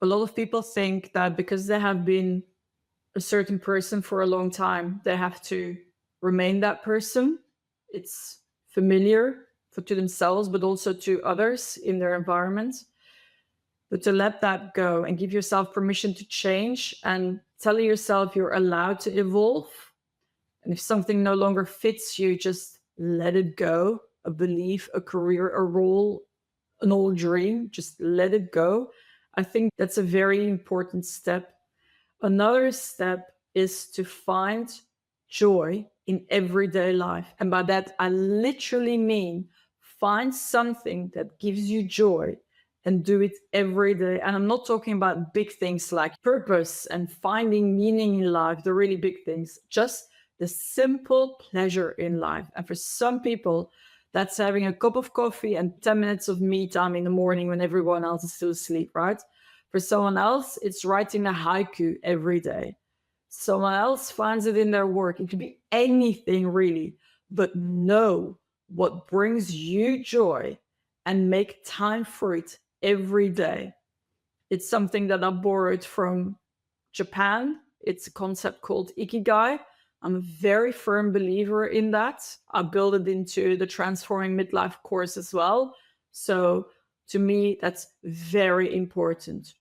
A lot of people think that because they have been a certain person for a long time, they have to remain that person. It's familiar to themselves, but also to others in their environment. But to let that go and give yourself permission to change and tell yourself you're allowed to evolve. And if something no longer fits you, just let it go. A belief, a career, a role, an old dream, just let it go. I think that's a very important step. Another step is to find joy in everyday life. And by that, I literally mean find something that gives you joy and do it every day. And I'm not talking about big things like purpose and finding meaning in life, the really big things, just the simple pleasure in life. And for some people, that's having a cup of coffee and 10 minutes of me time in the morning when everyone else is still asleep, right? For someone else, it's writing a haiku every day. Someone else finds it in their work. It could be anything really, but know what brings you joy and make time for it every day. It's something that I borrowed from Japan. It's a concept called ikigai. I'm a very firm believer in that. I built it into the Transforming Midlife course as well. So to me, that's very important.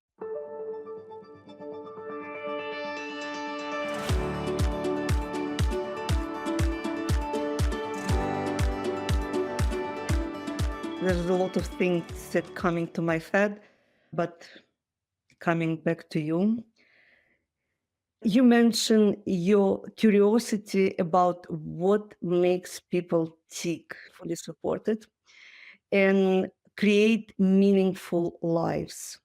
There's a lot of things that coming to my head, but coming back to you, you mentioned your curiosity about what makes people tick, fully supported, and create meaningful lives.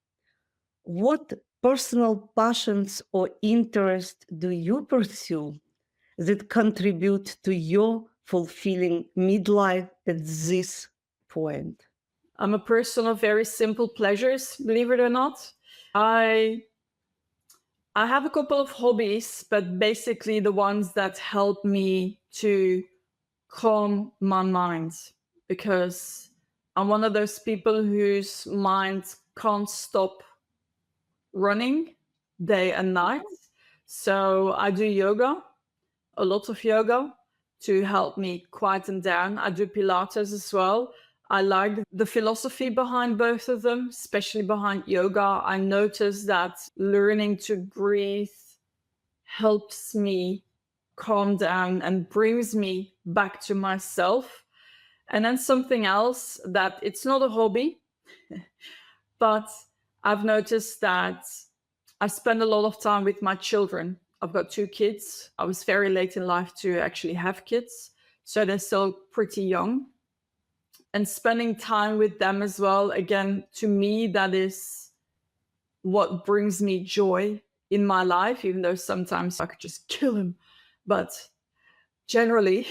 What personal passions or interests do you pursue that contribute to your fulfilling midlife at this point? I'm a person of very simple pleasures, believe it or not. I have a couple of hobbies, but basically the ones that help me to calm my mind, because I'm one of those people whose mind can't stop running day and night. So I do yoga, a lot of yoga to help me quieten down. I do Pilates as well. I like the philosophy behind both of them, especially behind yoga. I notice that learning to breathe helps me calm down and brings me back to myself. And then something else that it's not a hobby, but I've noticed that I spend a lot of time with my children. I've got 2 kids. I was very late in life to actually have kids, so they're still pretty young. And spending time with them as well, again, to me, that is what brings me joy in my life, even though sometimes I could just kill him. But generally,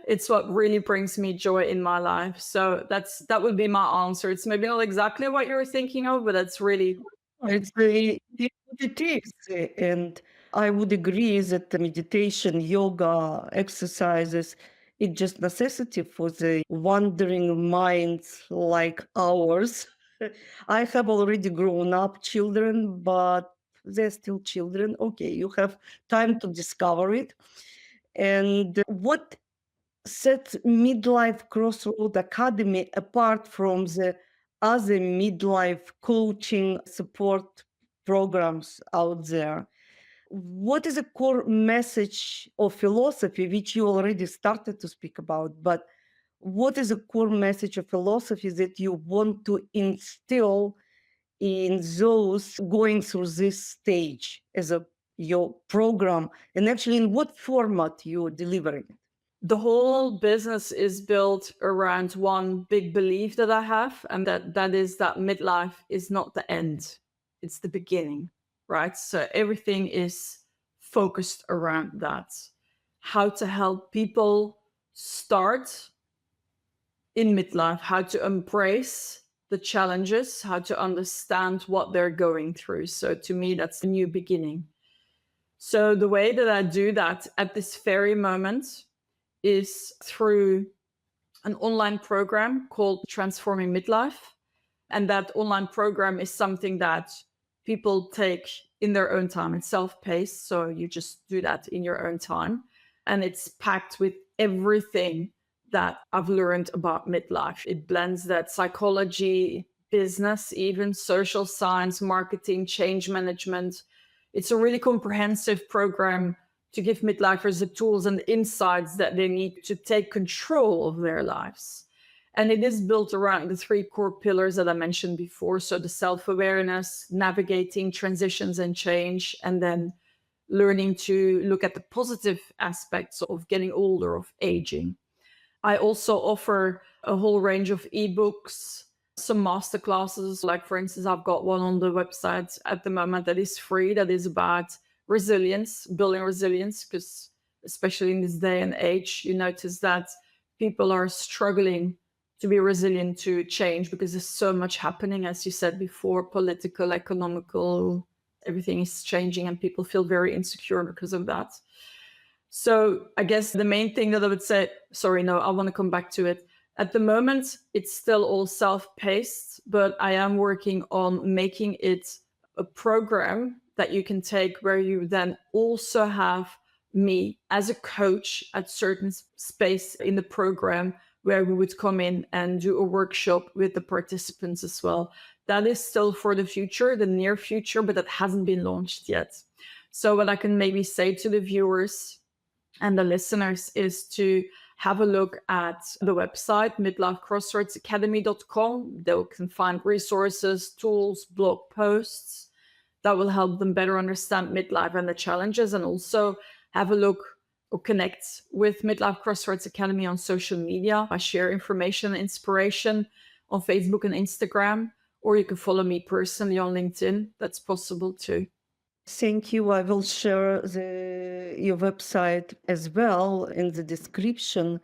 it's what really brings me joy in my life. So that would be my answer. It's maybe not exactly what you were thinking of, but that's really It's what it is. And I would agree that the meditation, yoga, exercises, it's just necessity for the wandering minds like ours. I have already grown up children, but they're still children. Okay, you have time to discover it. And what sets Midlife Crossroad Academy apart from the other midlife coaching support programs out there? What is a core message or philosophy, which you already started to speak about, but what is a core message or philosophy that you want to instill in those going through this stage as a your program, and actually in what format you're delivering it? the whole business is built around one big belief that I have, and that is that midlife is not the end, it's the beginning, right? So everything is focused around that. How to help people start in midlife, how to embrace the challenges, how to understand what they're going through. So to me, that's the new beginning. So the way that I do that at this very moment is through an online program called Transforming Midlife. And that online program is something that people take in their own time. It's self-paced, so you just do that in your own time. And it's packed with everything that I've learned about midlife. It blends that psychology, business, even social science, marketing, change management. It's a really comprehensive program to give midlifers the tools and insights that they need to take control of their lives. And it is built around the three core pillars that I mentioned before. So the self-awareness, navigating transitions and change, and then learning to look at the positive aspects of getting older, of aging. I also offer a whole range of ebooks, some masterclasses. Like, for instance, I've got one on the website at the moment that is free, that is about resilience, building resilience, because especially in this day and age, you notice that people are struggling to be resilient to change because there's so much happening, as you said before, political, economical, everything is changing and people feel very insecure because of that. So I guess the main thing that I would say, sorry, no, I want to come back to it. At the moment, it's still all self-paced, but I am working on making it a program that you can take where you then also have me as a coach at certain space in the program where we would come in and do a workshop with the participants as well. That is still for the future, the near future, but that hasn't been launched yet. So what I can maybe say to the viewers and the listeners is to have a look at the website, midlifecrossroadsacademy.com. They can find resources, tools, blog posts that will help them better understand midlife and the challenges, and also have a look or connect with Midlife Crossroads Academy on social media. I share information and inspiration on Facebook and Instagram, or you can follow me personally on LinkedIn. That's possible too. Thank you. I will share your website as well in the description.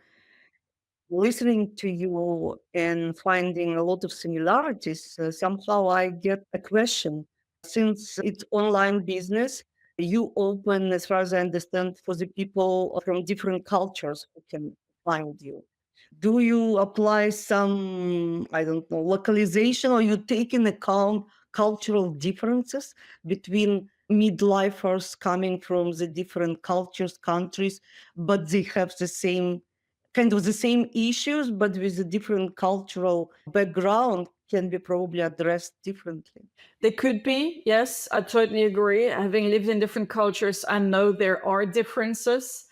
Listening to you and finding a lot of similarities, somehow I get a question. Since it's online business, you open, as far as I understand, for the people from different cultures who can find you. Do you apply some, I don't know, localization, or you take in account cultural differences between midlifers coming from the different cultures, countries, but they have the same kind of the same issues, but with a different cultural background can be probably addressed differently? They could be, yes, I totally agree. Having lived in different cultures, I know there are differences.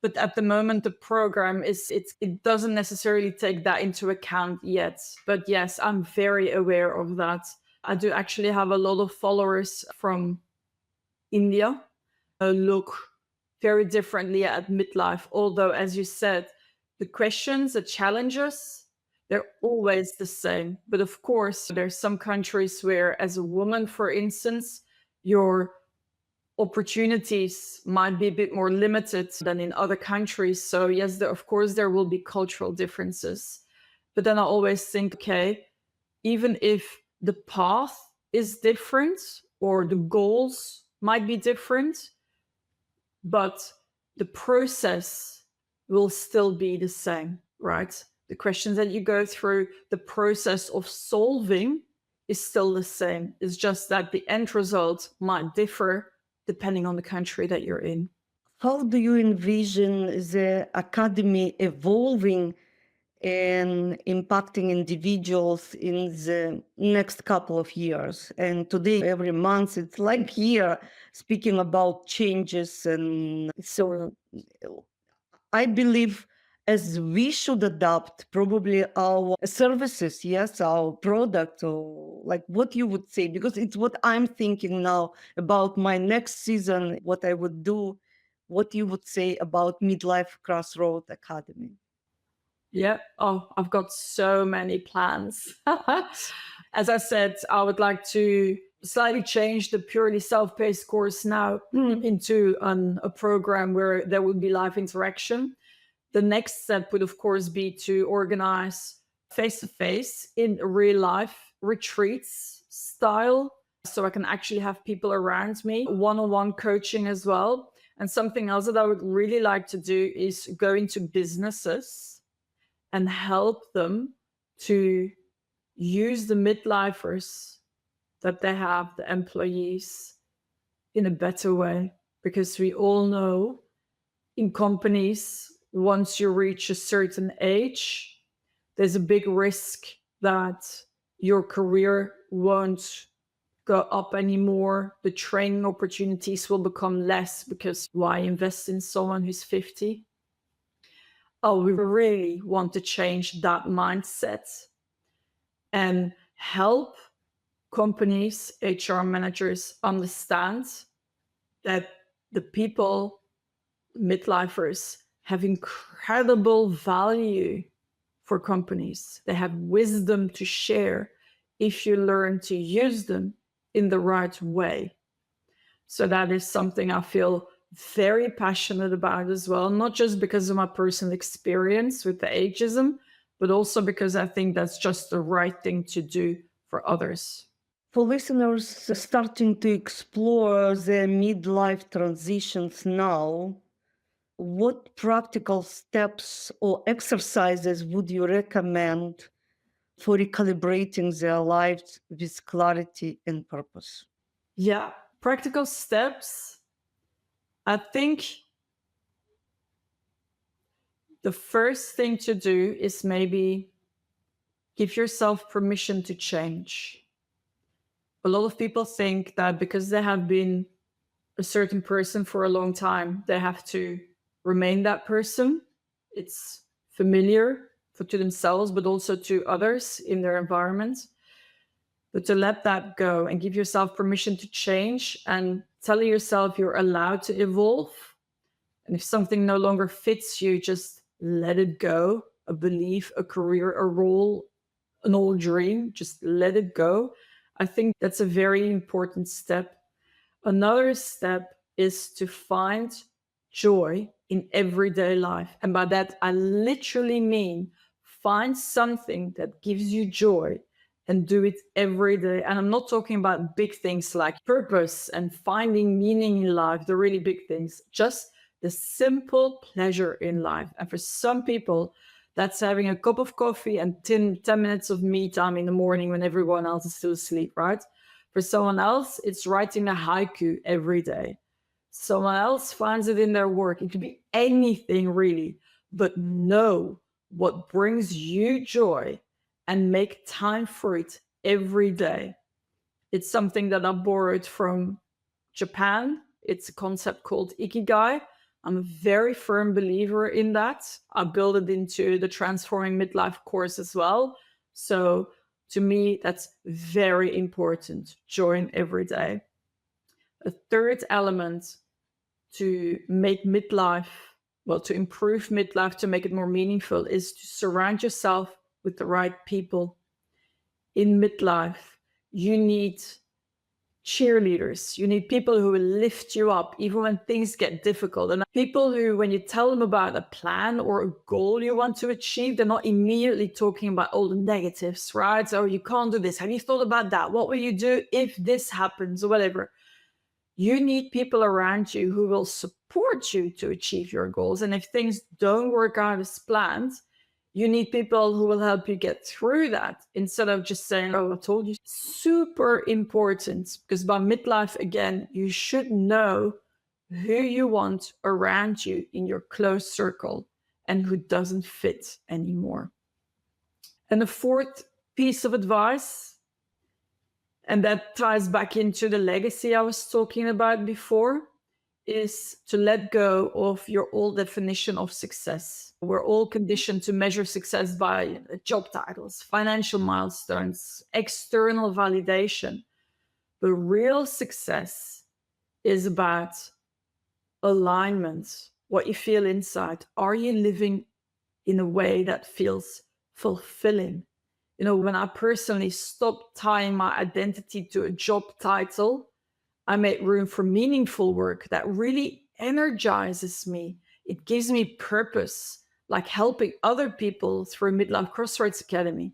But at the moment, the program it doesn't necessarily take that into account yet. But yes, I'm very aware of that. I do actually have a lot of followers from India look very differently at midlife. Although, as you said, the questions, the challenges, they're always the same. But of course, there's some countries where, as a woman, for instance, your opportunities might be a bit more limited than in other countries. So yes, of course, there will be cultural differences. But then I always think, okay, even if the path is different or the goals might be different, but the process will still be the same, right? The questions that you go through, the process of solving is still the same. It's just that the end result might differ depending on the country that you're in. How do you envision the academy evolving and impacting individuals in the next couple of years? And today, every month, it's like here speaking about changes. And so I believe as we should adapt probably our services, yes, our product, or like what you would say, because it's what I'm thinking now about my next season, what I would do, what you would say about Midlife Crossroad Academy. Yeah. Oh, I've got so many plans. As I said, I would like to slightly change the purely self-paced course now into a program where there would be live interaction. The next step would, of course, be to organize face-to-face in real life retreats style, so I can actually have people around me, one-on-one coaching as well. And something else that I would really like to do is go into businesses and help them to use the midlifers that they have, the employees, in a better way. Because we all know in companies, once you reach a certain age, there's a big risk that your career won't go up anymore. The training opportunities will become less because why invest in someone who's 50? Oh, we really want to change that mindset and help companies, HR managers understand that the people, midlifers, have incredible value for companies. They have wisdom to share if you learn to use them in the right way. So that is something I feel very passionate about as well, not just because of my personal experience with the ageism, but also because I think that's just the right thing to do for others. For listeners starting to explore their midlife transitions now, what practical steps or exercises would you recommend for recalibrating their lives with clarity and purpose? Yeah, practical steps. I think the first thing to do is maybe give yourself permission to change. A lot of people think that because they have been a certain person for a long time, they have to remain that person. It's familiar to themselves, but also to others in their environment. But to let that go and give yourself permission to change and tell yourself you're allowed to evolve. And if something no longer fits you, just let it go. A belief, a career, a role, an old dream, just let it go. I think that's a very important step. Another step is to find joy in everyday life. And by that, I literally mean find something that gives you joy and do it every day. And I'm not talking about big things like purpose and finding meaning in life, the really big things, just the simple pleasure in life. And for some people, that's having a cup of coffee and 10 minutes of me time in the morning when everyone else is still asleep, right? For someone else, it's writing a haiku every day. Someone else finds it in their work. It could be anything really, but know what brings you joy and make time for it every day. It's something that I borrowed from Japan. It's a concept called ikigai. I'm a very firm believer in that. I built it into the Transforming Midlife course as well. So to me, that's very important. Join every day. A third element to make midlife, well, to improve midlife, to make it more meaningful, is to surround yourself with the right people. In midlife, you need cheerleaders. You need people who will lift you up even when things get difficult. And people who, when you tell them about a plan or a goal you want to achieve, they're not immediately talking about all the negatives, right? So you can't do this. Have you thought about that? What will you do if this happens or whatever? You need people around you who will support you to achieve your goals. And if things don't work out as planned, you need people who will help you get through that instead of just saying, oh, I told you. Super important, because by midlife, again, you should know who you want around you in your close circle and who doesn't fit anymore. And the fourth piece of advice, and that ties back into the legacy I was talking about before, is to let go of your old definition of success. We're all conditioned to measure success by job titles, financial milestones, external validation. But real success is about alignment, what you feel inside. Are you living in a way that feels fulfilling? You know, when I personally stopped tying my identity to a job title, I made room for meaningful work that really energizes me. It gives me purpose, like helping other people through Midlife Crossroads Academy.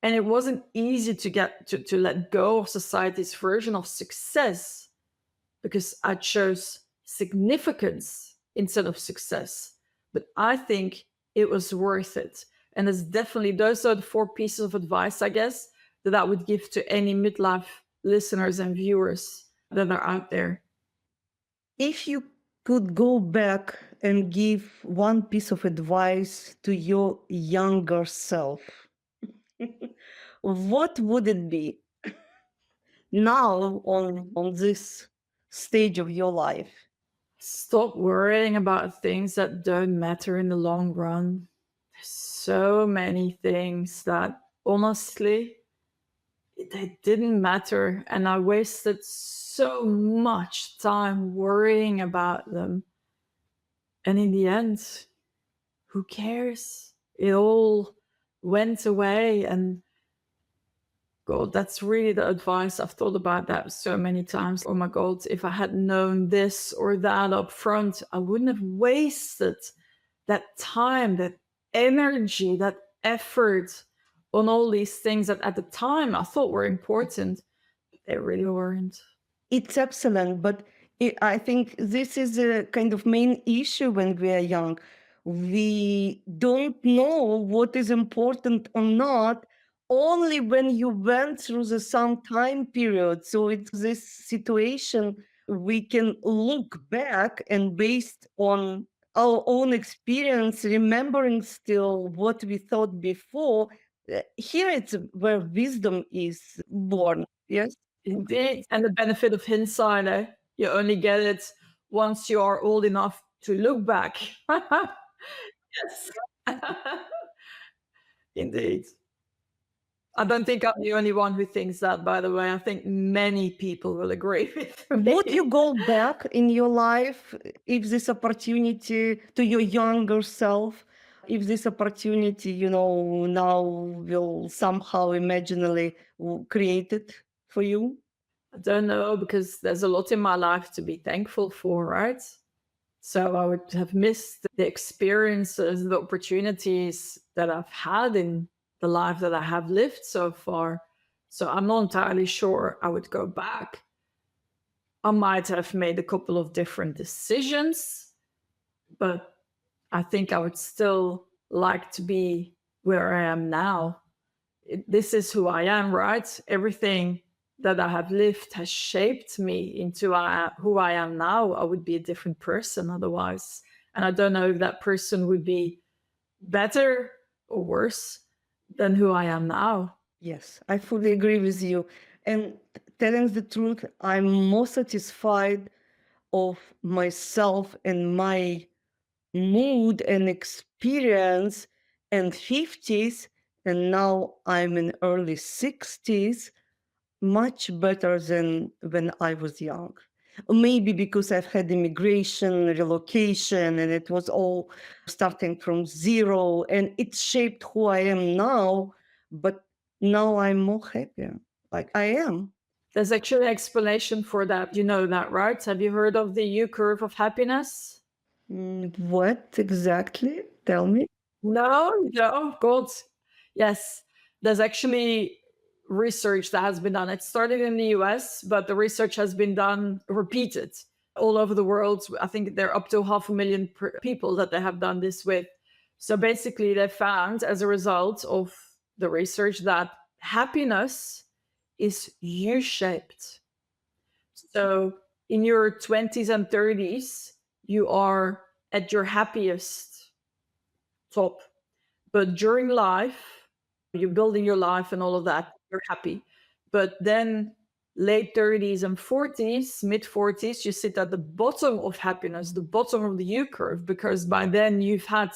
And it wasn't easy to get to let go of society's version of success because I chose significance instead of success. But I think it was worth it. And it's definitely, those are the 4 pieces of advice, I guess, that I would give to any midlife listeners and viewers that are out there. If you could go back and give one piece of advice to your younger self, what would it be now on this stage of your life? Stop worrying about things that don't matter in the long run. There's so many things that honestly, they didn't matter. And I wasted so much time worrying about them. And in the end, who cares? It all went away. And God, that's really the advice. I've thought about that so many times. Oh my God, if I had known this or that up front, I wouldn't have wasted that time, that energy, that effort on all these things that at the time I thought were important. They really weren't. It's excellent, but I think this is a kind of main issue when we are young. We don't know what is important or not only when you went through the some time period. So it's this situation we can look back and based on our own experience, remembering still what we thought before. Here it's where wisdom is born. Yes. Indeed. And the benefit of hindsight, eh? You only get it once you are old enough to look back. Yes. Indeed. I don't think I'm the only one who thinks that, by the way. I think many people will agree with me. Would you go back in your life if this opportunity to your younger self, if this opportunity, now will somehow imaginally create it for you? I don't know, because there's a lot in my life to be thankful for, right? So I would have missed the experiences, the opportunities that I've had in the life that I have lived so far. So I'm not entirely sure I would go back. I might have made a couple of different decisions, but I think I would still like to be where I am now. This is who I am, right? Everything that I have lived has shaped me into who I am now. I would be a different person otherwise. And I don't know if that person would be better or worse than who I am now. Yes, I fully agree with you. And telling the truth, I'm more satisfied of myself and my mood and experience in 50s, and now I'm in early 60s, much better than when I was young. Maybe because I've had immigration, relocation, and it was all starting from zero, and it shaped who I am now. But now I'm more happier, like I am. There's actually an explanation for that. You know that, right? Have you heard of the U curve of happiness? What exactly? Tell me. No, no, God. Yes, there's actually research that has been done. It started in the US, but the research has been done repeated all over the world. I think there are up to 500,000 people that they have done this with. So basically, they found as a result of the research that happiness is U shaped. So in your 20s and 30s, you are at your happiest top. But during life, you're building your life and all of that, you're happy. But then late 30s and 40s, mid 40s, you sit at the bottom of happiness, the bottom of the U curve, because by then you've had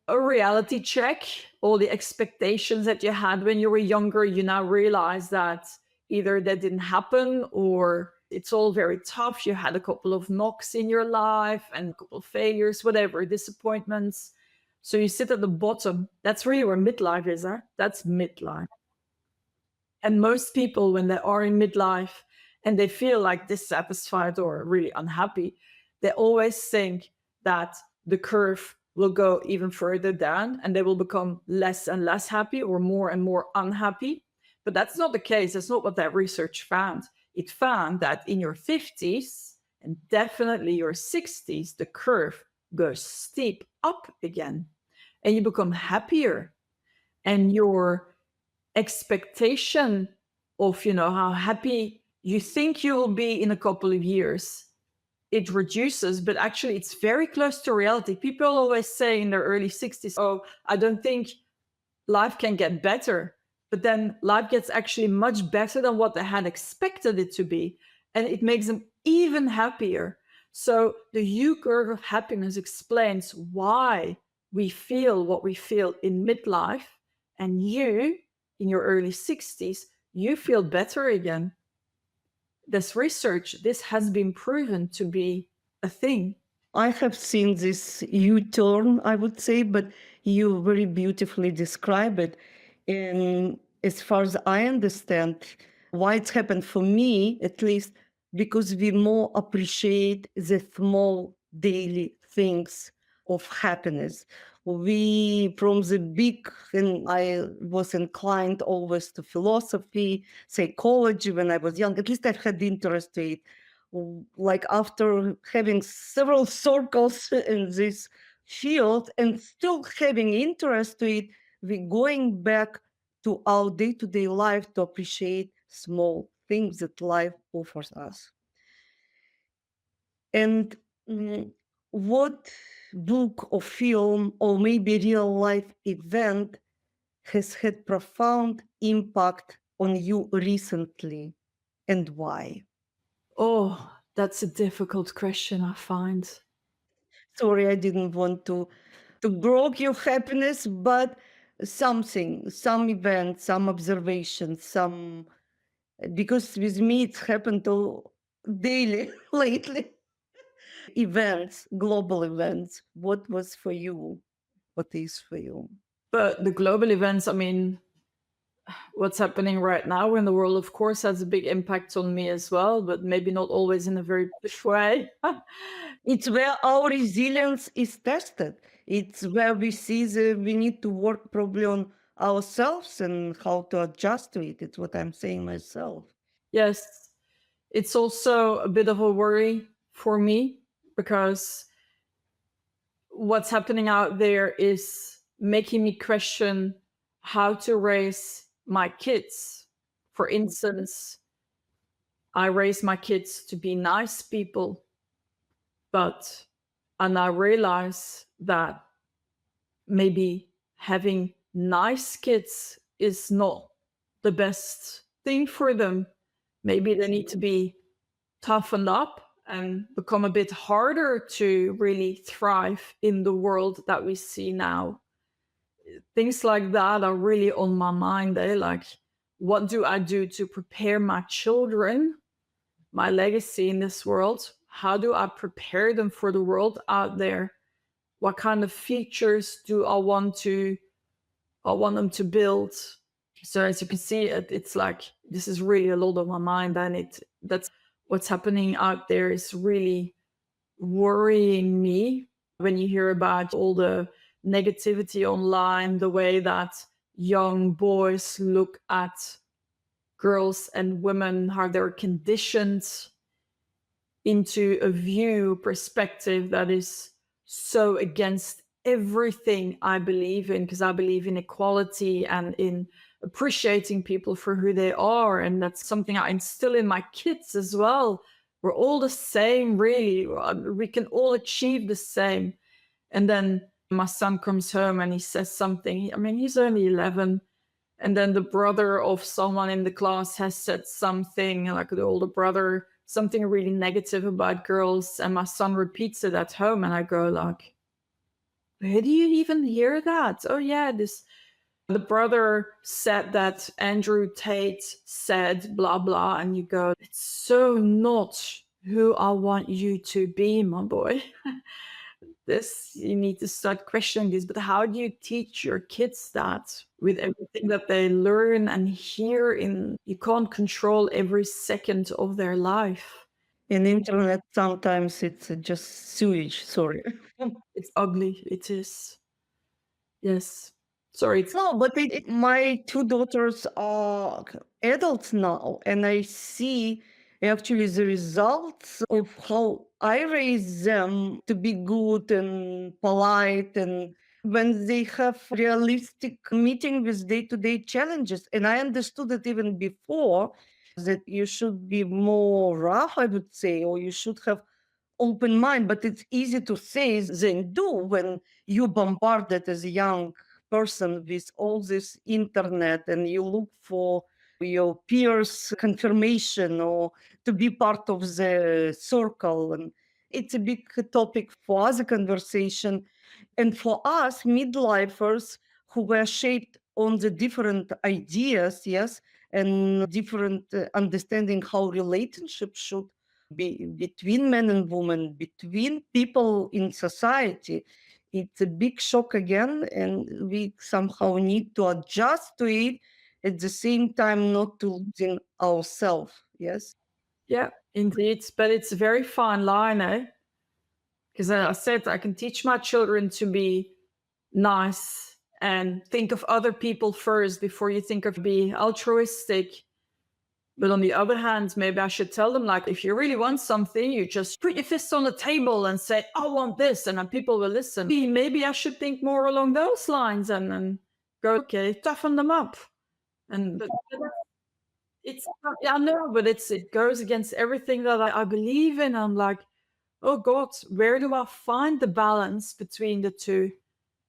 a reality check, all the expectations that you had when you were younger, you now realize that either that didn't happen or it's all very tough. You had a couple of knocks in your life and a couple of failures, whatever, disappointments. So you sit at the bottom. That's really where midlife is, huh? That's midlife. And most people, when they are in midlife and they feel like dissatisfied or really unhappy, they always think that the curve will go even further down and they will become less and less happy or more and more unhappy. But that's not the case. That's not what that research found. It found that in your 50s and definitely your 60s, the curve goes steep up again, and you become happier, and your expectation of, how happy you think you will be in a couple of years, it reduces, but actually it's very close to reality. People always say in their early 60s, oh, I don't think life can get better. But then life gets actually much better than what they had expected it to be. And it makes them even happier. So the U curve of happiness explains why we feel what we feel in midlife. And you, in your early 60s, you feel better again. This research, this has been proven to be a thing. I have seen this U-turn, I would say, but you very beautifully describe it. And as far as I understand, why it's happened for me, at least, because we more appreciate the small daily things of happiness. We, from the big, and I was inclined always to philosophy, psychology when I was young, at least I had interest in it. Like after having several circles in this field and still having interest to it, we're going back to our day-to-day life to appreciate small things that life offers us. And what book or film or maybe real life event has had profound impact on you recently, and why? Oh, that's a difficult question, I find. Sorry, I didn't want to broke your happiness, but something, some event, some observation, some, because with me it's happened to daily lately. Events, global events. What was for you? What is for you? But the global events, I mean, what's happening right now in the world, of course, has a big impact on me as well, but maybe not always in a very big way. It's where our resilience is tested. It's where we see that we need to work probably on ourselves and how to adjust to it. It's what I'm saying myself. Yes, it's also a bit of a worry for me because what's happening out there is making me question how to raise my kids. For instance, I raise my kids to be nice people, but and I realize that maybe having nice kids is not the best thing for them. Maybe they need to be toughened up and become a bit harder to really thrive in the world that we see now. Things like that are really on my mind. Like, what do I do to prepare my children, my legacy in this world? How do I prepare them for the world out there? What kind of features do I want them to build? So as you can see, it's like this is really a lot on my mind, and that's what's happening out there is really worrying me. When you hear about all the negativity online, the way that young boys look at girls and women, how they're conditioned into a view perspective that is so against everything I believe in, because I believe in equality and in appreciating people for who they are. And that's something I instill in my kids as well. We're all the same, really. We can all achieve the same. And then my son comes home and he says something. I mean, he's only 11. And then the brother of someone in the class has said something, like the older brother, something really negative about girls. And my son repeats it at home. And I go like, where do you even hear that? Oh yeah, the brother said that Andrew Tate said blah blah, and you go, it's so not who I want you to be, my boy. This, you need to start questioning this. But how do you teach your kids that with everything that they learn and hear? In you can't control every second of their life. In internet, sometimes it's just sewage. Sorry. It's ugly. It is. Yes. Sorry. It's No, but my two daughters are adults now, and I see actually the results of how I raise them to be good and polite, and when they have realistic meeting with day-to-day challenges. And I understood that even before, that you should be more rough, I would say, or you should have open mind, but it's easy to say than do when you bombarded as a young person with all this internet and you look for your peers confirmation or to be part of the circle. And it's a big topic for other conversation. And for us midlifers who were shaped on the different ideas, yes, and different understanding how relationships should be between men and women, between people in society, it's a big shock again, and we somehow need to adjust to it at the same time, not to losing ourselves. Yes. Yeah, indeed. But it's a very fine line, eh? Because I said I can teach my children to be nice and think of other people first before you think of be altruistic. But on the other hand, maybe I should tell them, like, if you really want something, you just put your fist on the table and say, I want this, and then people will listen. Maybe I should think more along those lines and go, okay, toughen them up. And it's, yeah, I know, but it goes against everything that I believe in. I'm like, oh God, where do I find the balance between the two?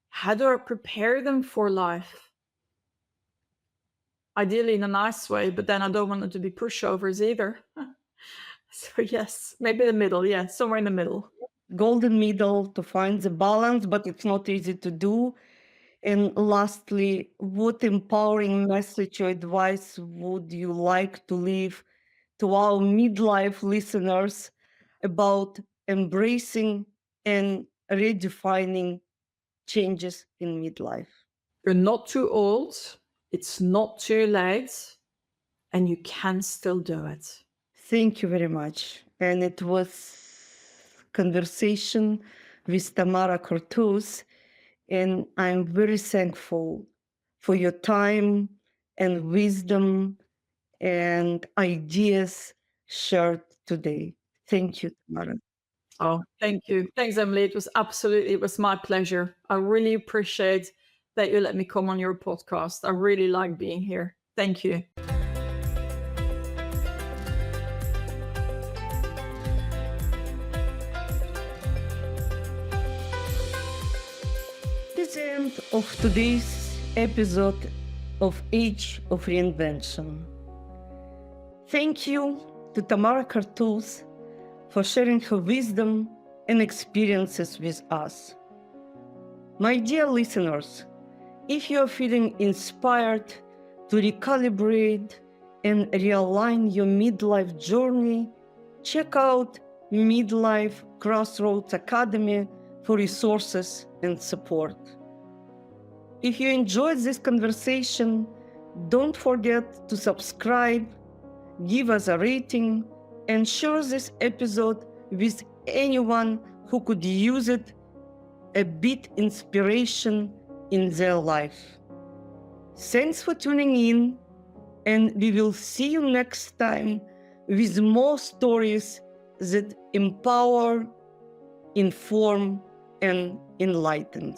How do I prepare them for life? Ideally in a nice way, but then I don't want them to be pushovers either. So yes, maybe the middle. Yeah, somewhere in the middle. Golden middle to find the balance, but it's not easy to do. And lastly, what empowering message or advice would you like to leave to our midlife listeners about embracing and redefining changes in midlife? You're not too old. It's not too late. And you can still do it. Thank you very much. And it was conversation with Tamara Cortoos. And I'm very thankful for your time and wisdom and ideas shared today. Thank you, Tamara. Oh, thank you. Thanks, Emily. It was my pleasure. I really appreciate that you let me come on your podcast. I really like being here. Thank you. This is the end of today's episode of Age of Reinvention. Thank you to Tamara Cortoos for sharing her wisdom and experiences with us. My dear listeners, if you are feeling inspired to recalibrate and realign your midlife journey, check out Midlife Crossroads Academy for resources and support. If you enjoyed this conversation, don't forget to subscribe, give us a rating, and share this episode with anyone who could use it a bit inspiration in their life. Thanks for tuning in, and we will see you next time with more stories that empower, inform, and enlighten.